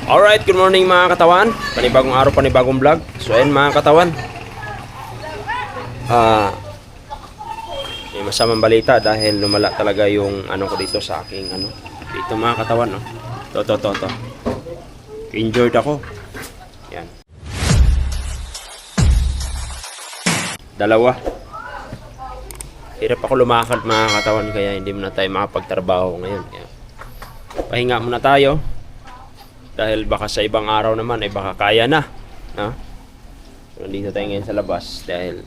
Alright, good morning mga katawan. Panibagong araw, panibagong vlog. So ayun mga katawan, may masamang balita dahil lumala talaga yung ano ko dito sa aking ano. Dito mga katawan, no. To. Injured ako. Yan. Dalawa. Hirap ako lumakad mga katawan kaya hindi muna tayo makapagtrabaho ngayon. Yan. Pahinga muna tayo. Dahil baka sa ibang araw naman ay baka kaya na. No? So, nandito tayo ngayon sa labas dahil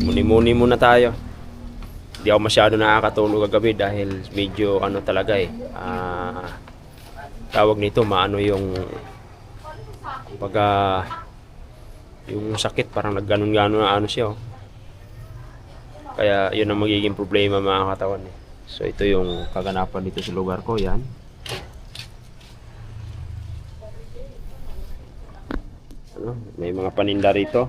muni-muni muna tayo. Hindi ako masyado nakakatulog kagabi dahil medyo ano talaga tawag nito maano yung pagka yung sakit parang nagganon-ganon na ano siya. Kaya yun ang magiging problema mga katawan. So ito yung kaganapan dito sa lugar ko. Yan. May mga paninda rito.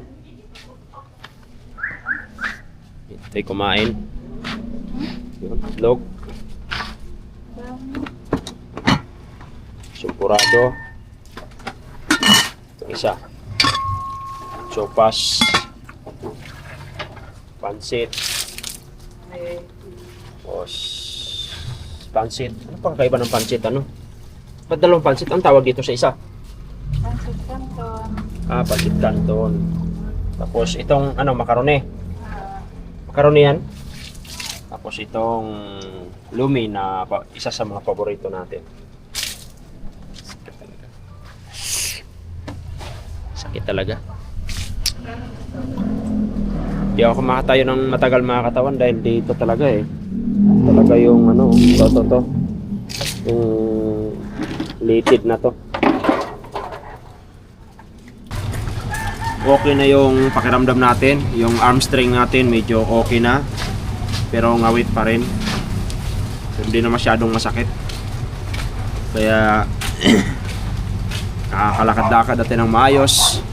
Ito'y kumain. Yun, itlog. Sumpurado. Ito isa. Sopas. Pansit. Pansit. Ano pang kaiba ng pansit? Ano? Ba't dalawang pansit? Ang tawag dito sa isa? Pansit Canton. Pansit Canton. Tapos itong ano, macaroni. Macaroni yan. Tapos itong lumi na isa sa mga paborito natin. Sakit talaga. Di ako makatayo ng matagal mga katawan dahil dito talaga talaga yung ano, to. Yung litid na to. Okay na yung pakiramdam natin, yung arm string natin medyo okay na, pero ngawit pa rin, hindi na masyadong masakit, kaya nakakalakad-lakad natin ng maayos.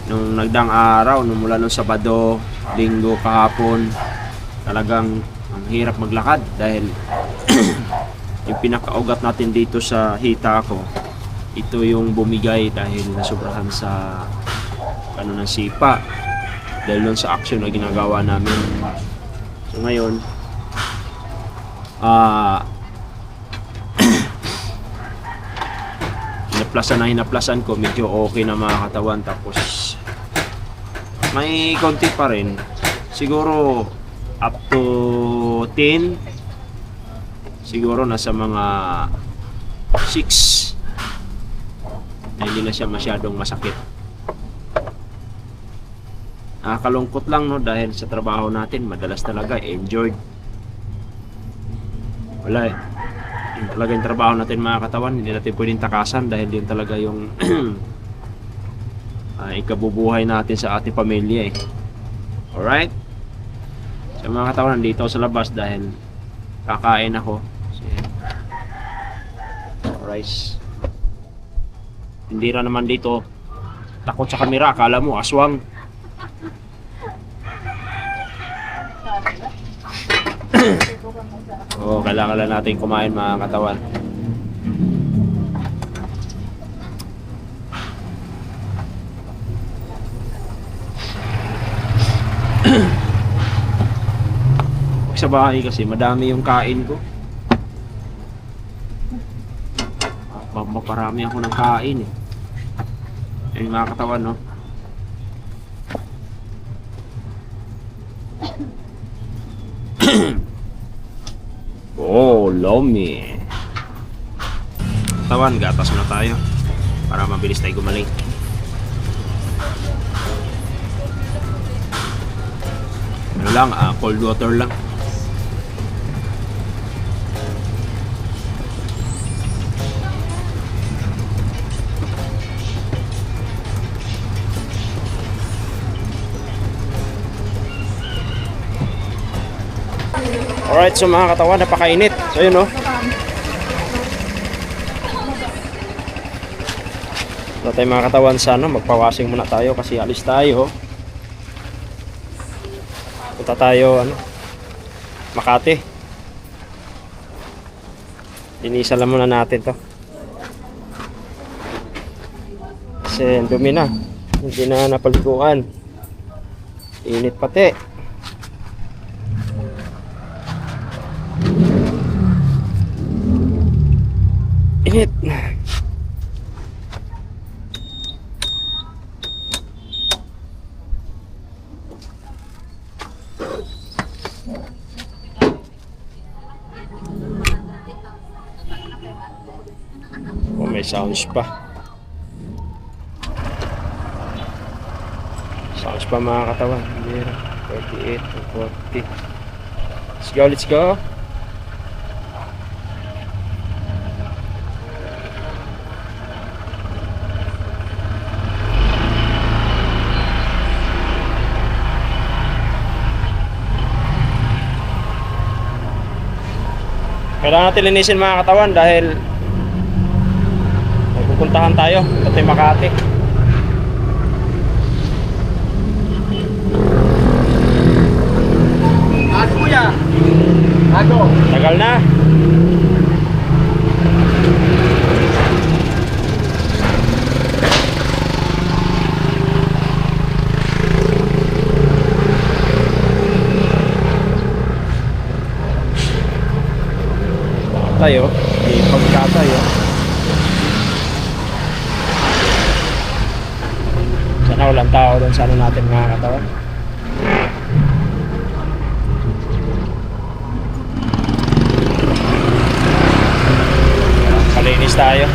Nung nagdang araw, mula nung Sabado, Linggo, kahapon, talagang ang hirap maglakad dahil yung pinakaugat natin dito sa hita ko, ito yung bumigay dahil nasobrahan sa ano ng sipa dahil doon sa action na ginagawa namin. So ngayon hinaplasan ko, medyo okay na mga katawan. Tapos may konti pa rin, siguro up to 10, siguro nasa mga 6 na hindi na siya masyadong masakit. Nakakalungkot lang, no, dahil sa trabaho natin madalas talaga enjoyed. Wala yun talaga yung trabaho natin mga katawan, hindi natin pwedeng takasan dahil yun talaga yung ikabubuhay natin sa ating pamilya Alright, sa mga katawan, nandito sa labas dahil kakain ako. Rice. Hindi na naman dito takot sa kamera, akala mo aswang. Kailangan natin kumain mga katawan. Sa bahay kasi madami yung kain ko. Maparami ako ng kain Yung mga katawan, no? Lomi. Katawan, gatas na tayo para mabilis tayo gumaling. Ano lang, cold water lang. Alright, so mga katawan, napakainit. So yun, no? So tayo mga katawan sa ano, magpawashing muna tayo kasi alis tayo. Punta tayo Makati. Linisan lang muna natin to. Kasi ang dumi na. Hindi na napaliguan. Init pati. Init. Oh, may sounds pa. Sounds pa mga katawan. 38 to 40. Let's go, let's go. Kailangan natin linisin mga katawan dahil may pupuntahan tayo. Ito yung Makati. Ano kuya? Ano? Tagal na. Tayo, ipagkatayo. Sana walang tao doon sa ano natin mga katawan. Malinis tayo.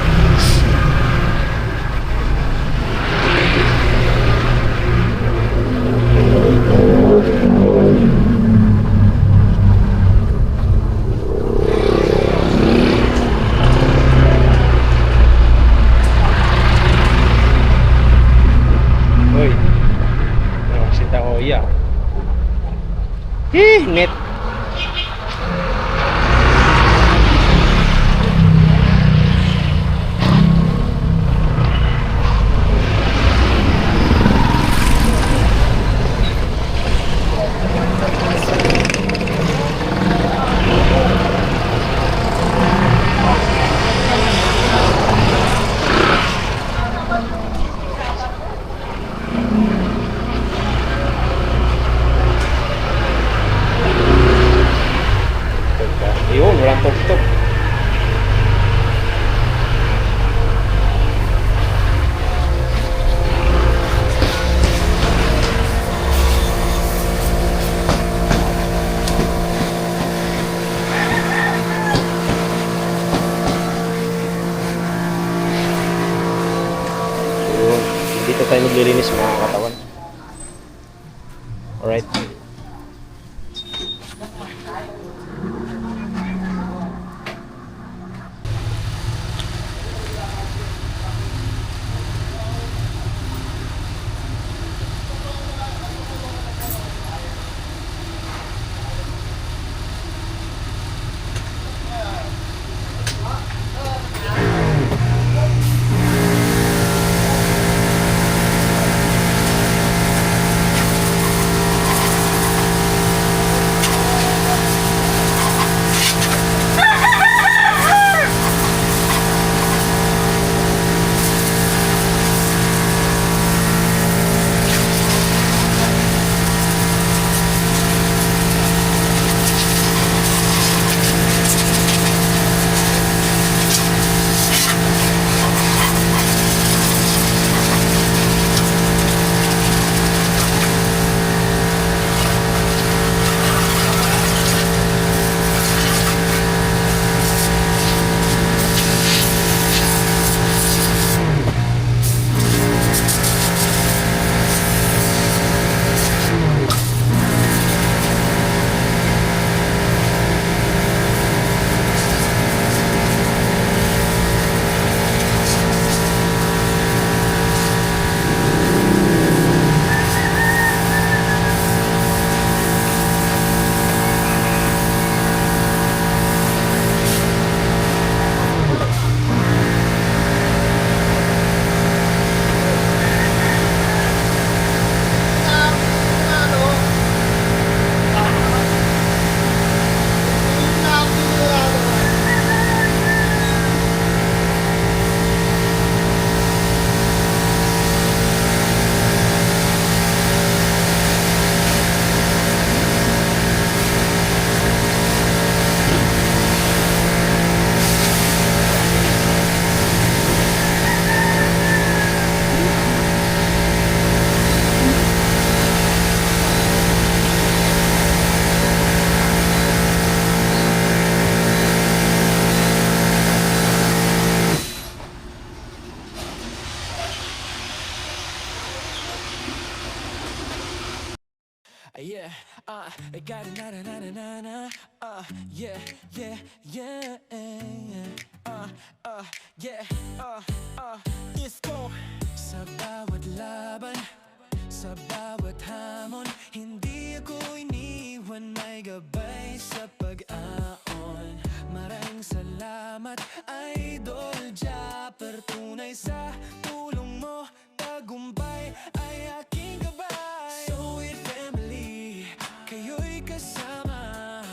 Uy, si Taoya. Net. Yun, walang tok-tok. Yun, dito tayo maglilinis mga katawan. Alright. got it, na na na na na na. Yeah, yeah, yeah. Yeah, disco. Sa bawat laban, sa bawat hamon, hindi ako iniwan, may gabay sa pag-aon. Maraming salamat, Idol Japper. Tunay sa tulong mo, tagumpay ay aking gabay. So with family, kayo'y kasama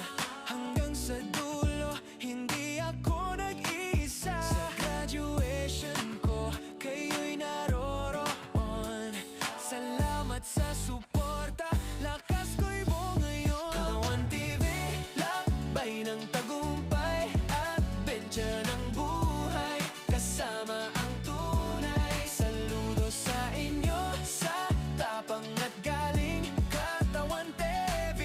hanggang sa dulo, hindi ako nag-iisa. Sa graduation ko, kayo'y naroroon. Salamat sa suporta, lakas ko'y buo ngayon. Katawan TV, lakbay ng tagumpay, adventure ng buhay, kasama ang tunay. Saludo sa inyo, sa tapang at galing Katawan TV.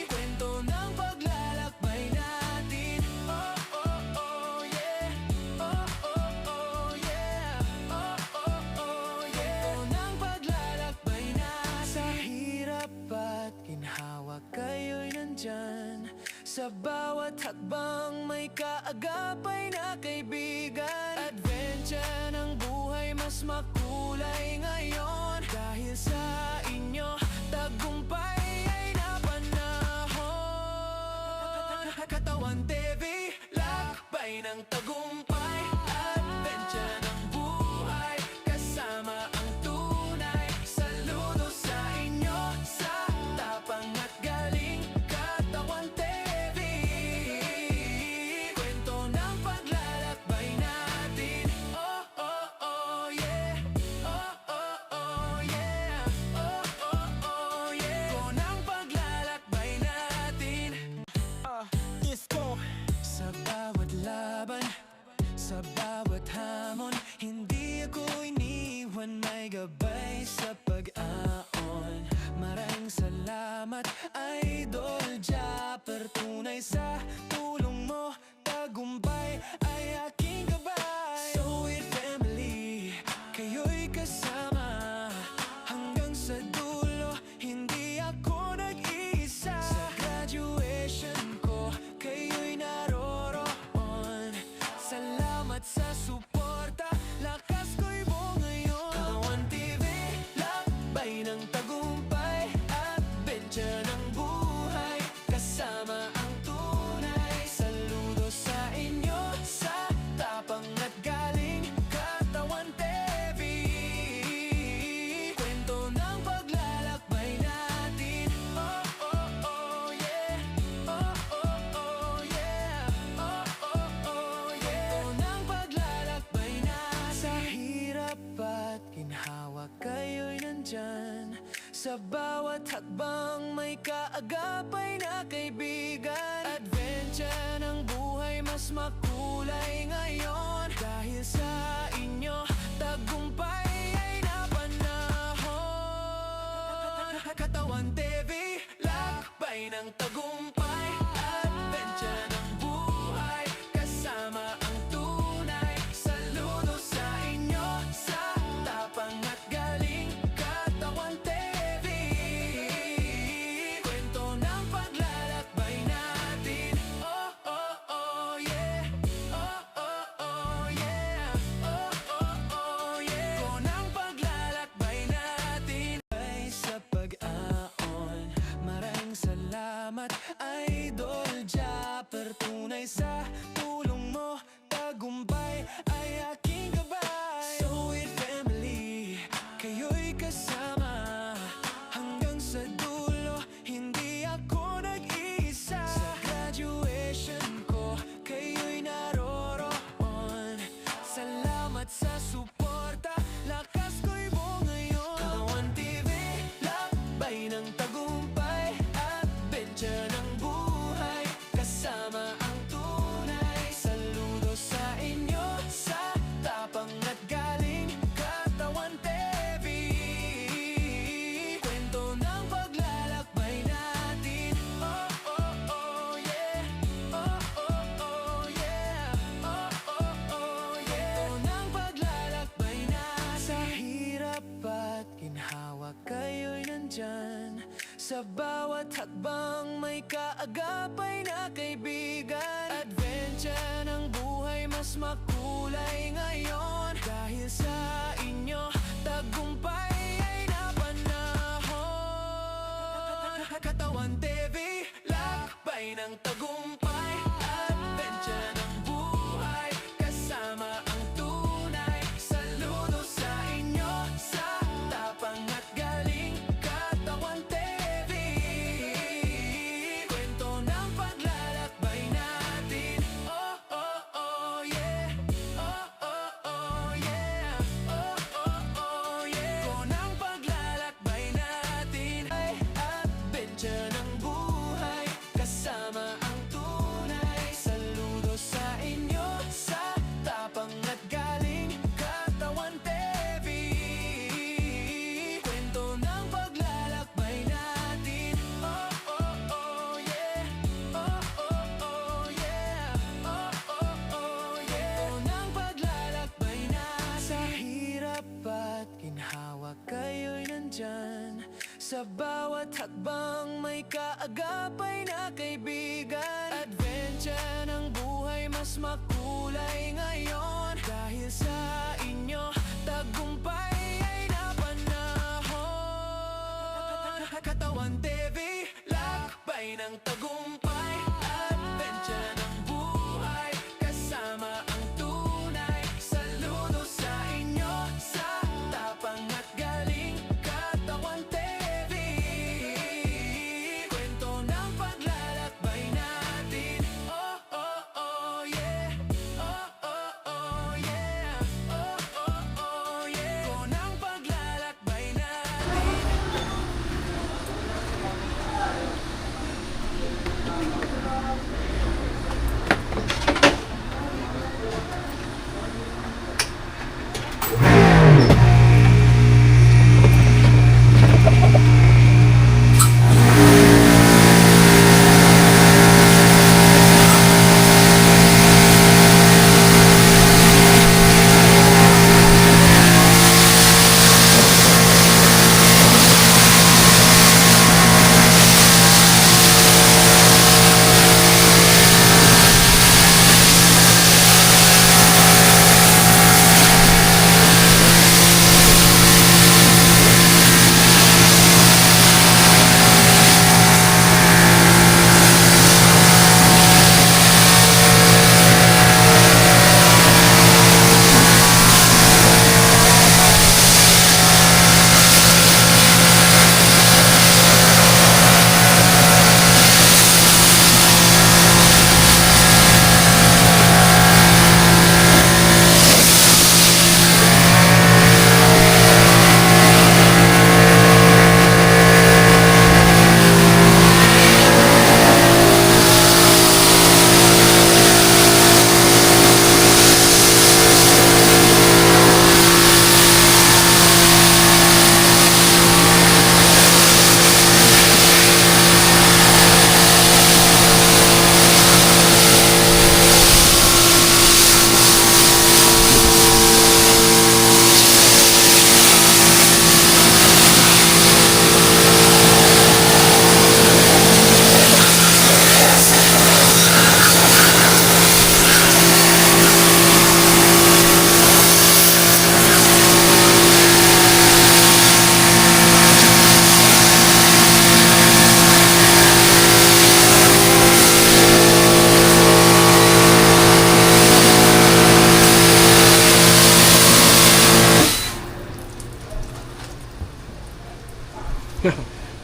Kwento ng paglalakbay natin. Oh, oh, oh, yeah. Oh, oh, oh, yeah. Oh, oh, oh, yeah. Kwento ng paglalakbay natin. Sa hirap at ginhawa, kayo'y nandyan. Sa bawat hakbang may kaagapay na kaibigan. Adventure ng buhay mas makulay ngayon. Dahil sa inyo, tagumpay ay napanahon. Katawan TV, lakbay ng tagumpay, adventure ng buhay, kasama ang tunay. Saludo sa inyo, sa tapang at galing Katawan TV. Kwento ng paglalakbay natin. Oh, oh, oh, yeah. Oh, oh, oh, yeah. Oh, oh, oh, yeah. Kwento ng paglalakbay natin. Disco. Sa bawat laban, sa bawat hamon, hindi ako iniwan, may gabay sa pag-aon. Maraming salamat, Idol Japper. Tunay sa tulong mo, tagumpay ay aking gabay. So with family, kayo'y kasama hanggang sa dulo, hindi ako nag-iisa. Sa graduation ko, kayo'y naroroon. Salamat sa suporta, lakas ko'y buo ngayon. Katawan TV, lakbay ng tagumpay, adventure ng buhay, kasama ang tunay. Saludo sa inyo, sa tapang at galing Katawan TV. Kwento ng paglalakbay natin. Oh, oh, oh, yeah. Oh, oh, oh, yeah. Oh, oh, oh, yeah. Kwento ng paglalakbay natin. Sa hirap at ginhawa, kayo'y nandyan. Sa bawat hakbang may kaagapay na kaibigan. Adventure ng buhay mas makulay ngayon. Dahil sa inyo, tagumpay ay napanahon. Katawan TV, lakbay ng tagumpay, adventure ng buhay, kasama ang tunay. Saludo sa inyo, sa tapang at galing Katawan TV. Kwento ng paglalakbay natin. Oh, oh, oh, yeah. Oh, oh, oh, yeah. Oh, oh, oh, yeah. Kwento ng paglalakbay natin ay sa pag-aon. Maraming salamat, Sa bawat hakbang may kaagapay na kaibigan. Adventure ng buhay mas makulay ngayon. Dahil sa inyo, tagumpay ay napanahon. Katawan TV, lakbay ng tagumpay. Adventure ng buhay, kasama ang tunay. Saludo sa inyo, sa tapang at galing. Katawan TV, kwento ng paglalakbay natin. Oh, oh, oh, yeah. Oh, oh, oh, yeah. Oh, oh, oh, yeah. Kwento ng paglalakbay natin. Ay, adventure ng buhay, kasama ang tunay. Saludo sa inyo, sa tapang at galing. Katawan TV, kwento ng paglalakbay natin. Oh, oh, oh, yeah. Oh, oh, oh, yeah. Oh, oh, oh, yeah. Kwento ng paglalakbay natin. Sa hirap at ginhawa kayo'y nandyan. Sa bawat hakbang may kaagapay na kaibigan. Adventure ng buhay mas makulay ngayon. Dahil sa inyo, tagumpay ay napanahon. Katawan TV, lakbay ng tagumpay. Adventure ng buhay, kasama ang tunay. Saludo sa inyo, sa tapang at galing. Katawan TV, kwento ng paglalakbay natin. Oh, oh, oh, yeah. Oh, oh, oh, yeah. Oh, oh, oh, yeah. Kwento ng paglalakbay natin.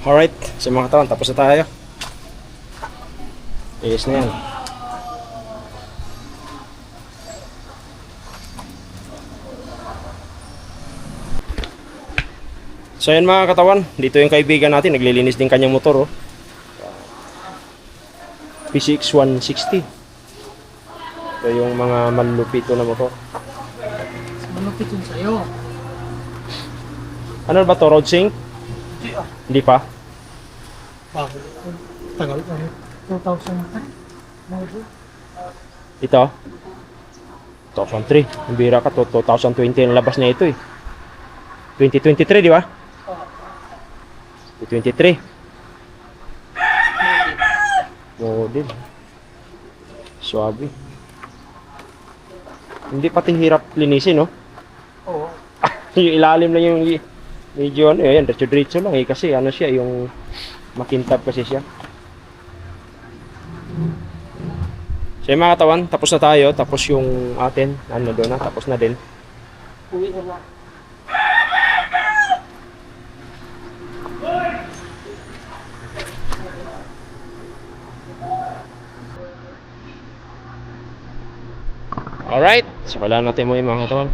Alright, sa mga katawan, tapos na tayo. Ayos na yan. So yan mga katawan, dito yung kaibigan natin, naglilinis din kanyang motor. Oh. PCX 160. Ito yung mga malupito na motor. Malupit yun sa'yo. Ano ba to, road sync? Hindi pa? Bakit? Tagal ka. 2010. Ito? 2003. Ang bira ka to, 2020 ang labas na ito eh. 2023, di ba? 2023. Model. Suabe. Hindi pati hirap linisin, no? Oo. Yung ilalim lang yung medyo ano, yan, diretso-diretso lang eh. Kasi ano siya, yung makintab kasi siya. So yung mga katawan, tapos na tayo. Tapos yung atin, ano doon na, tapos na din. Uwi na lang. Alright, so kailangan natin mo yung mga katawan.